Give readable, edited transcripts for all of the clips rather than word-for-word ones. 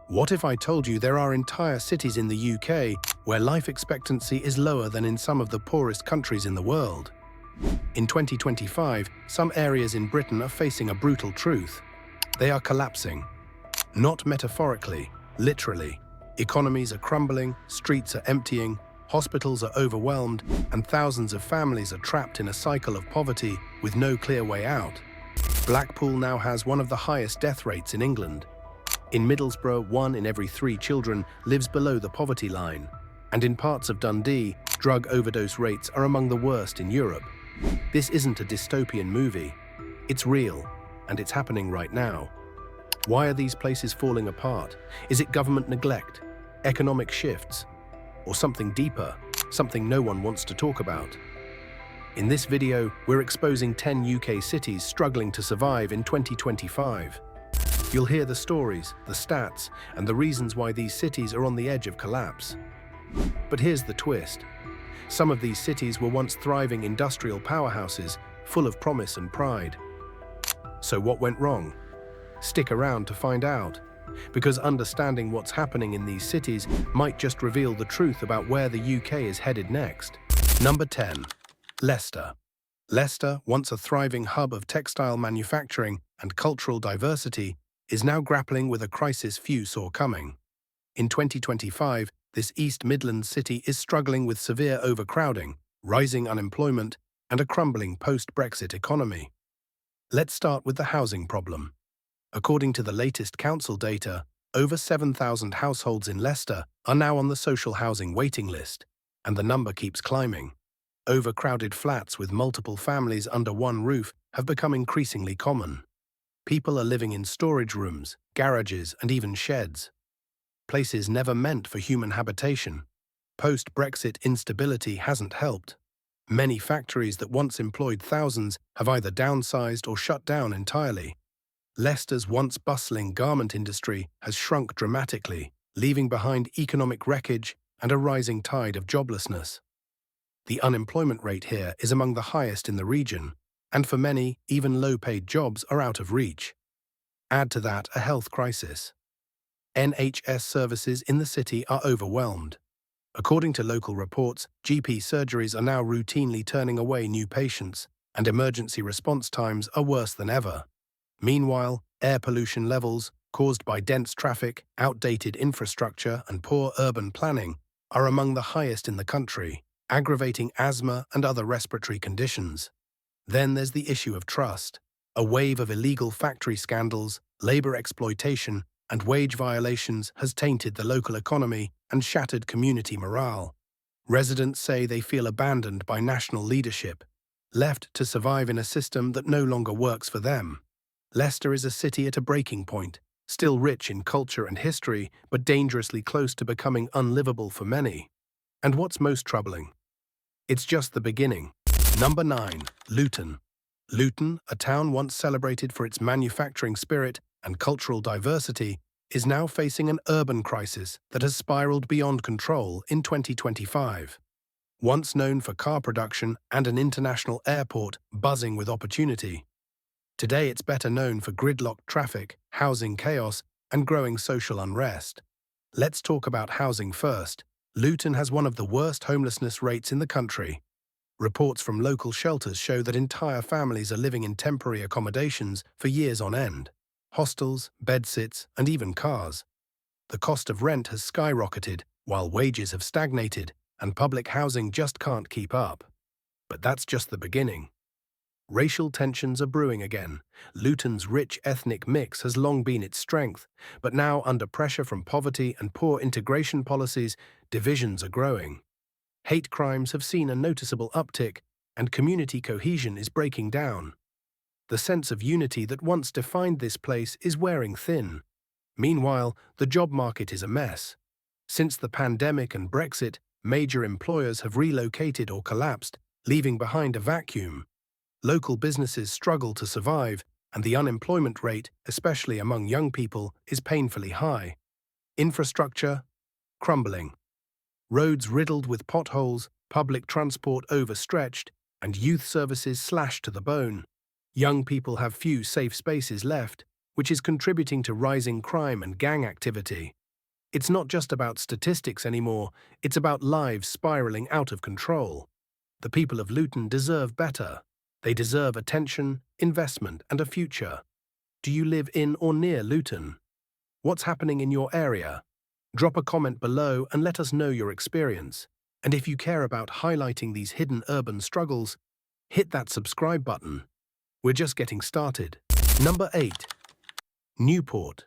What if I told you there are entire cities in the UK where life expectancy is lower than in some of the poorest countries in the world? In 2025, some areas in Britain are facing a brutal truth. They are collapsing. Not metaphorically, literally. Economies are crumbling, streets are emptying, hospitals are overwhelmed, and thousands of families are trapped in a cycle of poverty with no clear way out. Blackpool now has one of the highest death rates in England. In Middlesbrough, 1 in every 3 children lives below the poverty line. And in parts of Dundee, drug overdose rates are among the worst in Europe. This isn't a dystopian movie. It's real, and it's happening right now. Why are these places falling apart? Is it government neglect, economic shifts, or something deeper, something no one wants to talk about? In this video, we're exposing 10 UK cities struggling to survive in 2025. You'll hear the stories, the stats, and the reasons why these cities are on the edge of collapse. But here's the twist. Some of these cities were once thriving industrial powerhouses, full of promise and pride. So what went wrong? Stick around to find out, because understanding what's happening in these cities might just reveal the truth about where the UK is headed next. Number 10. Leicester. Leicester, once a thriving hub of textile manufacturing and cultural diversity, is now grappling with a crisis few saw coming. In 2025, this East Midlands city is struggling with severe overcrowding, rising unemployment, and a crumbling post-Brexit economy. Let's start with the housing problem. According to the latest council data, over 7,000 households in Leicester are now on the social housing waiting list, and the number keeps climbing. Overcrowded flats with multiple families under one roof have become increasingly common. People are living in storage rooms, garages, and even sheds. Places never meant for human habitation. Post-Brexit instability hasn't helped. Many factories that once employed thousands have either downsized or shut down entirely. Leicester's once bustling garment industry has shrunk dramatically, leaving behind economic wreckage and a rising tide of joblessness. The unemployment rate here is among the highest in the region, and for many, even low-paid jobs are out of reach. Add to that a health crisis. NHS services in the city are overwhelmed. According to local reports, GP surgeries are now routinely turning away new patients, and emergency response times are worse than ever. Meanwhile, air pollution levels, caused by dense traffic, outdated infrastructure, and poor urban planning, are among the highest in the country, aggravating asthma and other respiratory conditions. Then there's the issue of trust. A wave of illegal factory scandals, labor exploitation, and wage violations has tainted the local economy and shattered community morale. Residents say they feel abandoned by national leadership, left to survive in a system that no longer works for them. Leicester is a city at a breaking point, still rich in culture and history, but dangerously close to becoming unlivable for many. And what's most troubling? It's just the beginning. Number 9. Luton. Luton, a town once celebrated for its manufacturing spirit and cultural diversity, is now facing an urban crisis that has spiraled beyond control in 2025. Once known for car production and an international airport buzzing with opportunity, today it's better known for gridlocked traffic, housing chaos, and growing social unrest. Let's talk about housing first. Luton has one of the worst homelessness rates in the country. Reports from local shelters show that entire families are living in temporary accommodations for years on end. Hostels, bedsits, and even cars. The cost of rent has skyrocketed, while wages have stagnated, and public housing just can't keep up. But that's just the beginning. Racial tensions are brewing again. Luton's rich ethnic mix has long been its strength, but now under pressure from poverty and poor integration policies, divisions are growing. Hate crimes have seen a noticeable uptick, and community cohesion is breaking down. The sense of unity that once defined this place is wearing thin. Meanwhile, the job market is a mess. Since the pandemic and Brexit, major employers have relocated or collapsed, leaving behind a vacuum. Local businesses struggle to survive, and the unemployment rate, especially among young people, is painfully high. Infrastructure crumbling. Roads riddled with potholes, public transport overstretched, and youth services slashed to the bone. Young people have few safe spaces left, which is contributing to rising crime and gang activity. It's not just about statistics anymore, it's about lives spiraling out of control. The people of Luton deserve better. They deserve attention, investment, and a future. Do you live in or near Luton? What's happening in your area? Drop a comment below and let us know your experience. And if you care about highlighting these hidden urban struggles, hit that subscribe button. We're just getting started. Number 8. Newport.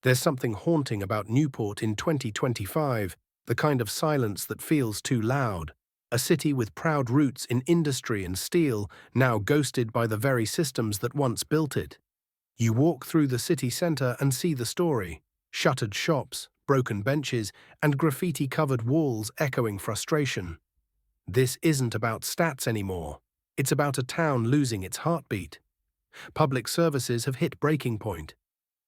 There's something haunting about Newport in 2025, the kind of silence that feels too loud. A city with proud roots in industry and steel, now ghosted by the very systems that once built it. You walk through the city centre and see the story. Shuttered shops, broken benches, and graffiti-covered walls echoing frustration. This isn't about stats anymore. It's about a town losing its heartbeat. Public services have hit breaking point.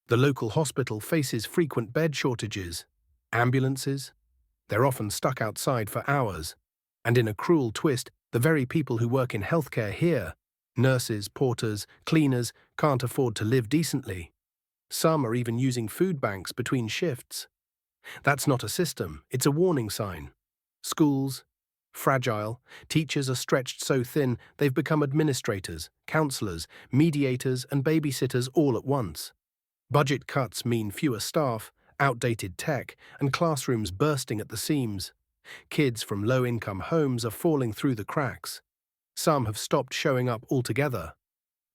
The local hospital faces frequent bed shortages. Ambulances? They're often stuck outside for hours. And in a cruel twist, the very people who work in healthcare here, nurses, porters, cleaners, can't afford to live decently. Some are even using food banks between shifts. That's not a system, it's a warning sign. Schools, fragile, teachers are stretched so thin they've become administrators, counsellors, mediators, and babysitters all at once. Budget cuts mean fewer staff, outdated tech, and classrooms bursting at the seams. Kids from low-income homes are falling through the cracks. Some have stopped showing up altogether.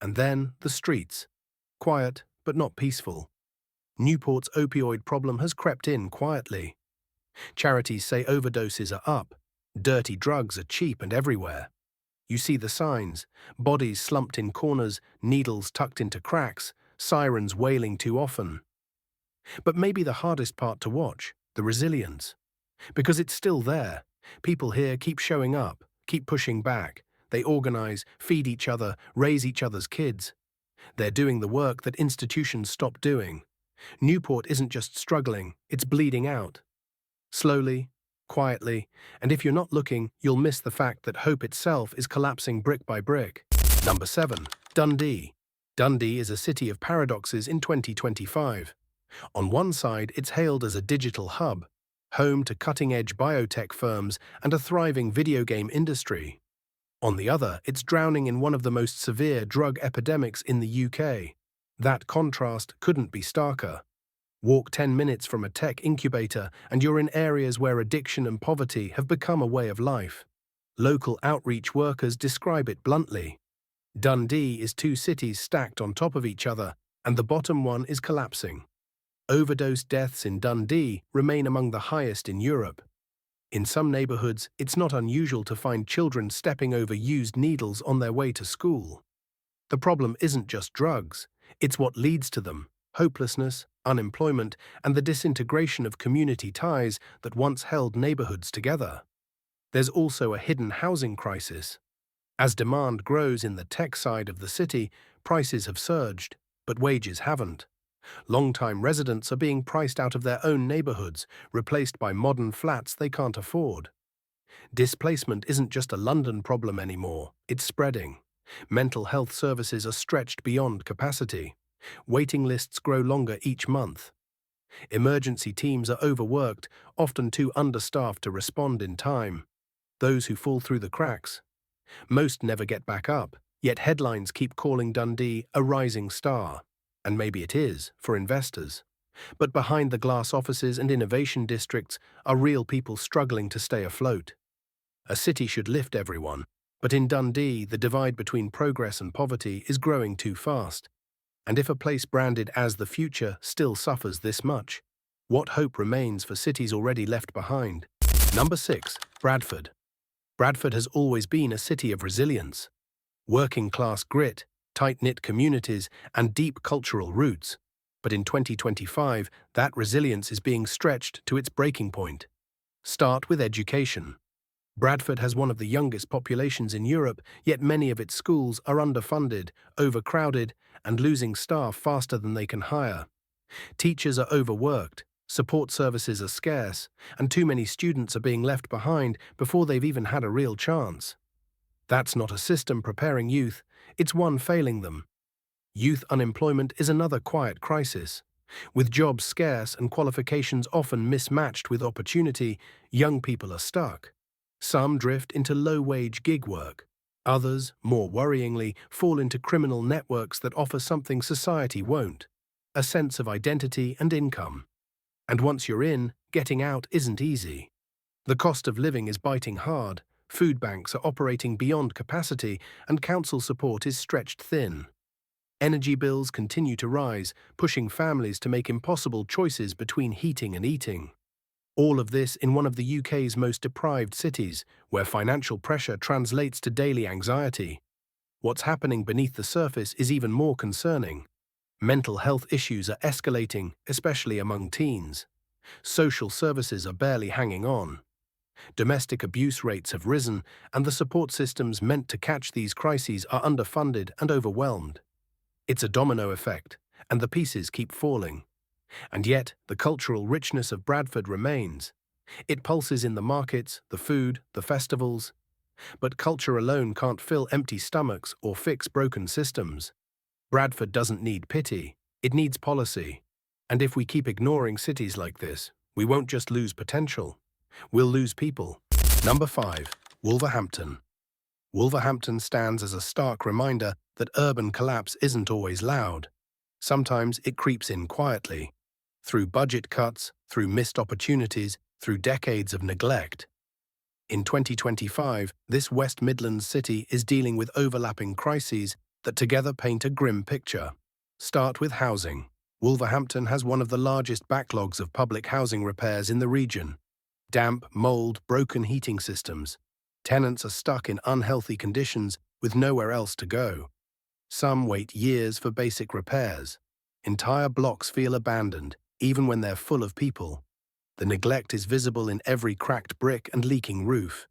And then the streets. Quiet, but not peaceful. Newport's opioid problem has crept in quietly. Charities say overdoses are up. Dirty drugs are cheap and everywhere. You see the signs: bodies slumped in corners, needles tucked into cracks, sirens wailing too often. But maybe the hardest part to watch, the resilience. Because it's still there. People here keep showing up, keep pushing back. They organize, feed each other, raise each other's kids. They're doing the work that institutions stopped doing. Newport isn't just struggling, it's bleeding out. Slowly, quietly, and if you're not looking, you'll miss the fact that hope itself is collapsing brick by brick. Number 7. Dundee. Dundee is a city of paradoxes in 2025. On one side, it's hailed as a digital hub, home to cutting-edge biotech firms and a thriving video game industry. On the other, it's drowning in one of the most severe drug epidemics in the UK. That contrast couldn't be starker. Walk 10 minutes from a tech incubator and you're in areas where addiction and poverty have become a way of life. Local outreach workers describe it bluntly. Dundee is two cities stacked on top of each other, and the bottom one is collapsing. Overdose deaths in Dundee remain among the highest in Europe. In some neighborhoods, it's not unusual to find children stepping over used needles on their way to school. The problem isn't just drugs, it's what leads to them: hopelessness, unemployment, and the disintegration of community ties that once held neighborhoods together. There's also a hidden housing crisis. As demand grows in the tech side of the city, prices have surged, but wages haven't. Long-time residents are being priced out of their own neighborhoods, replaced by modern flats they can't afford. Displacement isn't just a London problem anymore, it's spreading. Mental health services are stretched beyond capacity. Waiting lists grow longer each month. Emergency teams are overworked, often too understaffed to respond in time. Those who fall through the cracks. Most never get back up, yet headlines keep calling Dundee a rising star. And maybe it is, for investors. But behind the glass offices and innovation districts are real people struggling to stay afloat. A city should lift everyone, but in Dundee, the divide between progress and poverty is growing too fast. And if a place branded as the future still suffers this much, what hope remains for cities already left behind? Number 6. Bradford. Bradford has always been a city of resilience. Working-class grit, tight-knit communities, and deep cultural roots. But in 2025, that resilience is being stretched to its breaking point. Start with education. Bradford has one of the youngest populations in Europe, yet many of its schools are underfunded, overcrowded, and losing staff faster than they can hire. Teachers are overworked, support services are scarce, and too many students are being left behind before they've even had a real chance. That's not a system preparing youth, it's one failing them. Youth unemployment is another quiet crisis. With jobs scarce and qualifications often mismatched with opportunity, young people are stuck. Some drift into low-wage gig work. Others, more worryingly, fall into criminal networks that offer something society won't: a sense of identity and income. And once you're in, getting out isn't easy. The cost of living is biting hard, food banks are operating beyond capacity, and council support is stretched thin. Energy bills continue to rise, pushing families to make impossible choices between heating and eating. All of this in one of the UK's most deprived cities, where financial pressure translates to daily anxiety. What's happening beneath the surface is even more concerning. Mental health issues are escalating, especially among teens. Social services are barely hanging on. Domestic abuse rates have risen, and the support systems meant to catch these crises are underfunded and overwhelmed. It's a domino effect, and the pieces keep falling. And yet, the cultural richness of Bradford remains. It pulses in the markets, the food, the festivals. But culture alone can't fill empty stomachs or fix broken systems. Bradford doesn't need pity, it needs policy. And if we keep ignoring cities like this, we won't just lose potential, we'll lose people. Number 5. Wolverhampton. Wolverhampton stands as a stark reminder that urban collapse isn't always loud. Sometimes it creeps in quietly, through budget cuts, through missed opportunities, through decades of neglect. In 2025, this West Midlands city is dealing with overlapping crises that together paint a grim picture. Start with housing. Wolverhampton has one of the largest backlogs of public housing repairs in the region. Damp, mold, broken heating systems. Tenants are stuck in unhealthy conditions with nowhere else to go. Some wait years for basic repairs. Entire blocks feel abandoned, even when they're full of people. The neglect is visible in every cracked brick and leaking roof.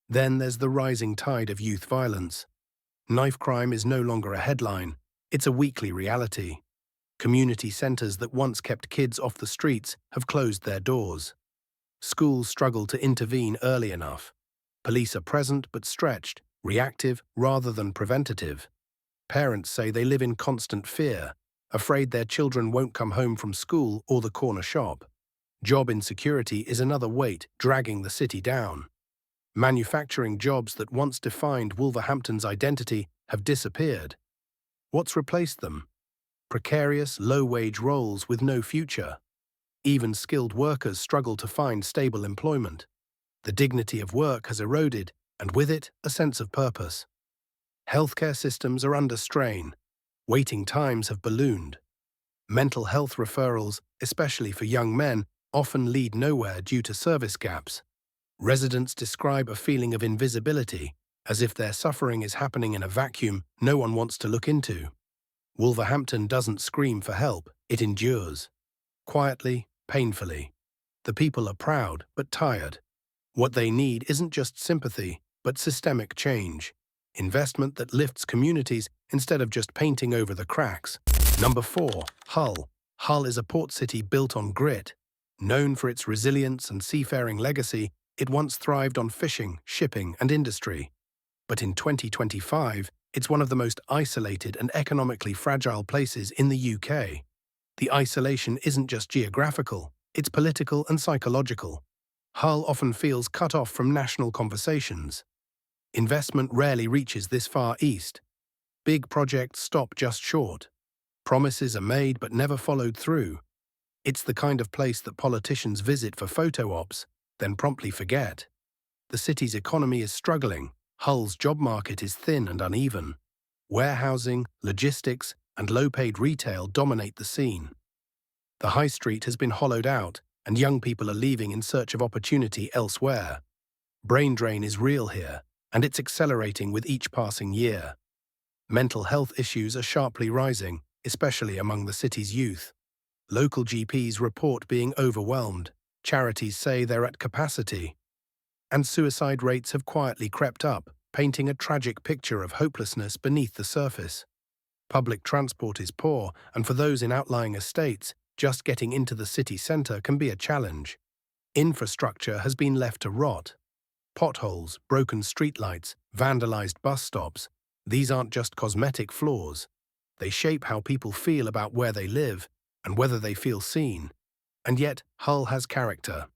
Then there's the rising tide of youth violence. Knife crime is no longer a headline, it's a weekly reality. Community centres that once kept kids off the streets have closed their doors. Schools struggle to intervene early enough. Police are present but stretched, reactive rather than preventative. Parents say they live in constant fear, afraid their children won't come home from school or the corner shop. Job insecurity is another weight dragging the city down. Manufacturing jobs that once defined Wolverhampton's identity have disappeared. What's replaced them? Precarious, low-wage roles with no future. Even skilled workers struggle to find stable employment. The dignity of work has eroded, and with it, a sense of purpose. Healthcare systems are under strain. Waiting times have ballooned. Mental health referrals, especially for young men, often lead nowhere due to service gaps. Residents describe a feeling of invisibility, as if their suffering is happening in a vacuum no one wants to look into. Wolverhampton doesn't scream for help, it endures. Quietly, painfully. The people are proud, but tired. What they need isn't just sympathy, but systemic change. Investment that lifts communities instead of just painting over the cracks. Number 4. Hull. Hull is a port city built on grit. Known for its resilience and seafaring legacy, it once thrived on fishing, shipping, and industry. But in 2025, it's one of the most isolated and economically fragile places in the UK. The isolation isn't just geographical, it's political and psychological. Hull often feels cut off from national conversations. Investment rarely reaches this far east. Big projects stop just short. Promises are made but never followed through. It's the kind of place that politicians visit for photo ops, then promptly forget. The city's economy is struggling. Hull's job market is thin and uneven. Warehousing, logistics, and low-paid retail dominate the scene. The high street has been hollowed out, and young people are leaving in search of opportunity elsewhere. Brain drain is real here, and it's accelerating with each passing year. Mental health issues are sharply rising, especially among the city's youth. Local GPs report being overwhelmed. Charities say they're at capacity. And suicide rates have quietly crept up, painting a tragic picture of hopelessness beneath the surface. Public transport is poor, and for those in outlying estates, just getting into the city centre can be a challenge. Infrastructure has been left to rot. Potholes, broken streetlights, vandalised bus stops. These aren't just cosmetic flaws. They shape how people feel about where they live and whether they feel seen. And yet, Hull has character.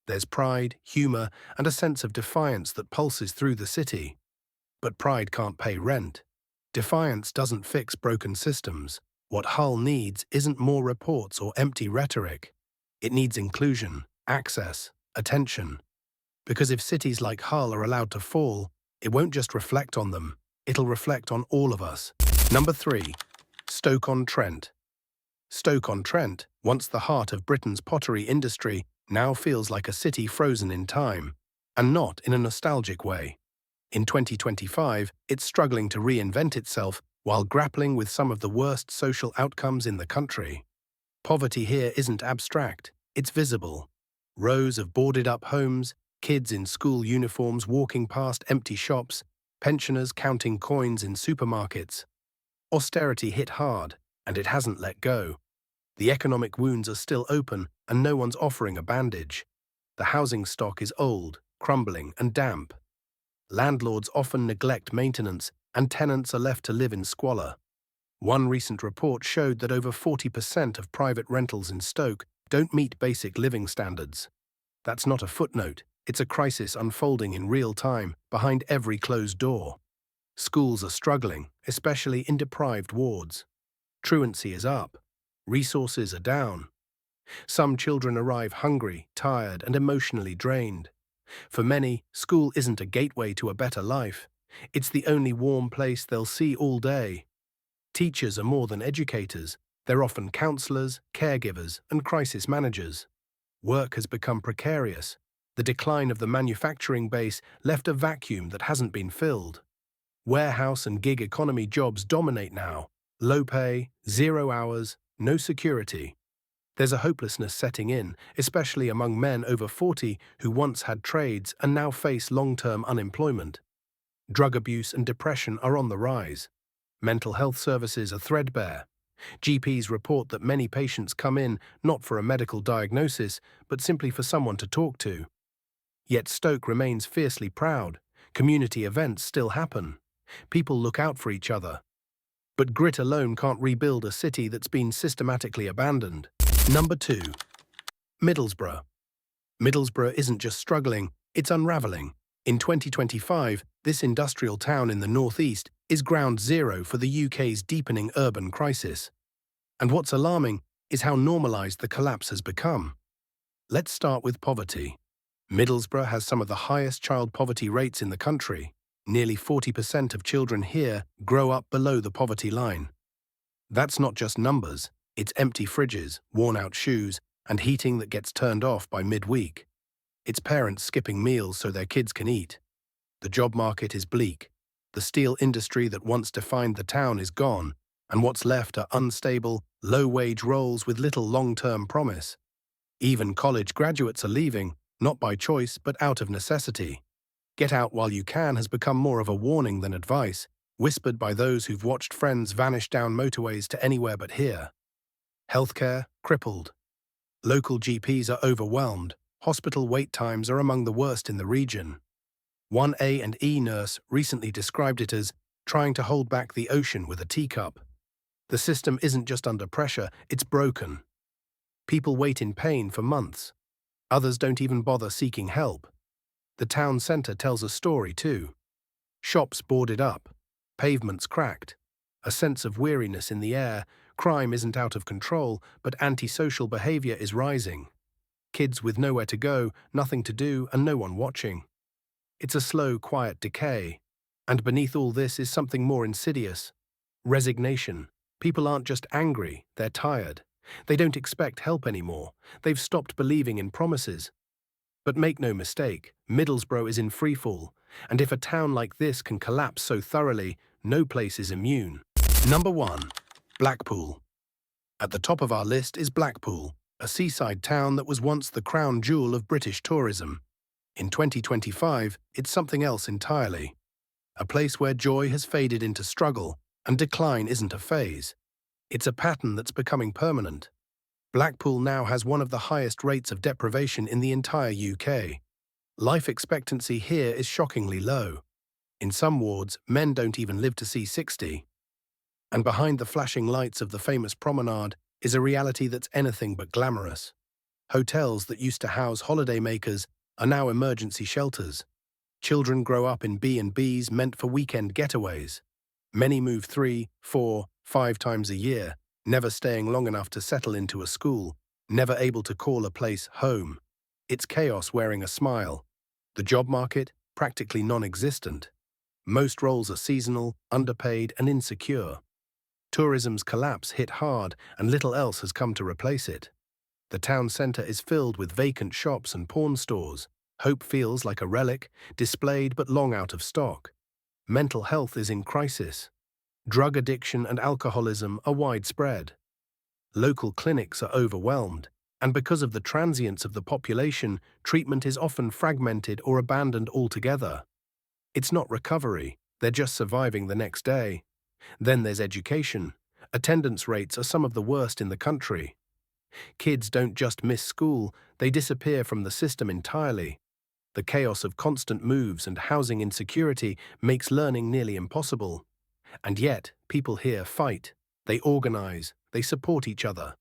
There's pride, humour, and a sense of defiance that pulses through the city. But pride can't pay rent. Defiance doesn't fix broken systems. What Hull needs isn't more reports or empty rhetoric. It needs inclusion, access, attention. Because if cities like Hull are allowed to fall, it won't just reflect on them, it'll reflect on all of us. Number 3. Stoke-on-Trent. Stoke-on-Trent, once the heart of Britain's pottery industry, now feels like a city frozen in time, and not in a nostalgic way. In 2025, it's struggling to reinvent itself while grappling with some of the worst social outcomes in the country. Poverty here isn't abstract, it's visible. Rows of boarded-up homes, kids in school uniforms walking past empty shops, pensioners counting coins in supermarkets. Austerity hit hard, and it hasn't let go. The economic wounds are still open, and no one's offering a bandage. The housing stock is old, crumbling, and damp. Landlords often neglect maintenance, and tenants are left to live in squalor. One recent report showed that over 40% of private rentals in Stoke don't meet basic living standards. That's not a footnote, it's a crisis unfolding in real time behind every closed door. Schools are struggling, especially in deprived wards. Truancy is up. Resources are down. Some children arrive hungry, tired, and emotionally drained. For many, school isn't a gateway to a better life. It's the only warm place they'll see all day. Teachers are more than educators. They're often counselors, caregivers, and crisis managers. Work has become precarious. The decline of the manufacturing base left a vacuum that hasn't been filled. Warehouse and gig economy jobs dominate now. Low pay, 0 hours, no security. There's a hopelessness setting in, especially among men over 40 who once had trades and now face long-term unemployment. Drug abuse and depression are on the rise. Mental health services are threadbare. GPs report that many patients come in not for a medical diagnosis, but simply for someone to talk to. Yet Stoke remains fiercely proud. Community events still happen. People look out for each other. But grit alone can't rebuild a city that's been systematically abandoned. Number 2. Middlesbrough. Middlesbrough isn't just struggling, it's unravelling. In 2025, this industrial town in the northeast is ground zero for the UK's deepening urban crisis. And what's alarming is how normalised the collapse has become. Let's start with poverty. Middlesbrough has some of the highest child poverty rates in the country. Nearly 40% of children here grow up below the poverty line. That's not just numbers, it's empty fridges, worn-out shoes, and heating that gets turned off by midweek. It's parents skipping meals so their kids can eat. The job market is bleak. The steel industry that once defined the town is gone, and what's left are unstable, low-wage roles with little long-term promise. Even college graduates are leaving, not by choice but out of necessity. Get out while you can has become more of a warning than advice, whispered by those who've watched friends vanish down motorways to anywhere but here. Healthcare, crippled. Local GPs are overwhelmed. Hospital wait times are among the worst in the region. One A&E nurse recently described it as trying to hold back the ocean with a teacup. The system isn't just under pressure, it's broken. People wait in pain for months. Others don't even bother seeking help. The town centre tells a story too. Shops boarded up, pavements cracked, a sense of weariness in the air. Crime isn't out of control, but antisocial behaviour is rising. Kids with nowhere to go, nothing to do, and no one watching. It's a slow, quiet decay. And beneath all this is something more insidious. Resignation. People aren't just angry, they're tired. They don't expect help anymore. They've stopped believing in promises. But make no mistake, Middlesbrough is in freefall, and if a town like this can collapse so thoroughly, no place is immune. Number 1. Blackpool. At the top of our list is Blackpool, a seaside town that was once the crown jewel of British tourism. In 2025, it's something else entirely. A place where joy has faded into struggle, and decline isn't a phase. It's a pattern that's becoming permanent. Blackpool now has one of the highest rates of deprivation in the entire UK. Life expectancy here is shockingly low. In some wards, men don't even live to see 60. And behind the flashing lights of the famous promenade is a reality that's anything but glamorous. Hotels that used to house holidaymakers are now emergency shelters. Children grow up in B&Bs meant for weekend getaways. Many move 3, 4, 5 times a year, never staying long enough to settle into a school, never able to call a place home. It's chaos wearing a smile. The job market, practically non-existent. Most roles are seasonal, underpaid, and insecure. Tourism's collapse hit hard, and little else has come to replace it. The town centre is filled with vacant shops and pawn stores. Hope feels like a relic, displayed but long out of stock. Mental health is in crisis. Drug addiction and alcoholism are widespread. Local clinics are overwhelmed, and because of the transience of the population, treatment is often fragmented or abandoned altogether. It's not recovery, they're just surviving the next day. Then there's education. Attendance rates are some of the worst in the country. Kids don't just miss school, they disappear from the system entirely. The chaos of constant moves and housing insecurity makes learning nearly impossible. And yet, people here fight. They organize, they support each other.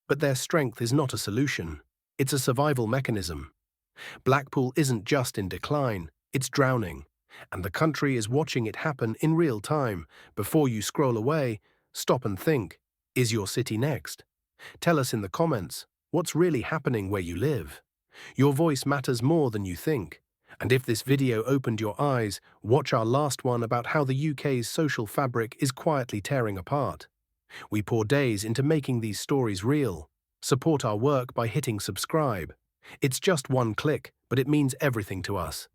But their strength is not a solution. It's a survival mechanism. Blackpool isn't just in decline, it's drowning. And the country is watching it happen in real time. Before you scroll away, stop and think, is your city next? Tell us in the comments, what's really happening where you live? Your voice matters more than you think. And if this video opened your eyes, watch our last one about how the UK's social fabric is quietly tearing apart. We pour days into making these stories real. Support our work by hitting subscribe. It's just one click, but it means everything to us.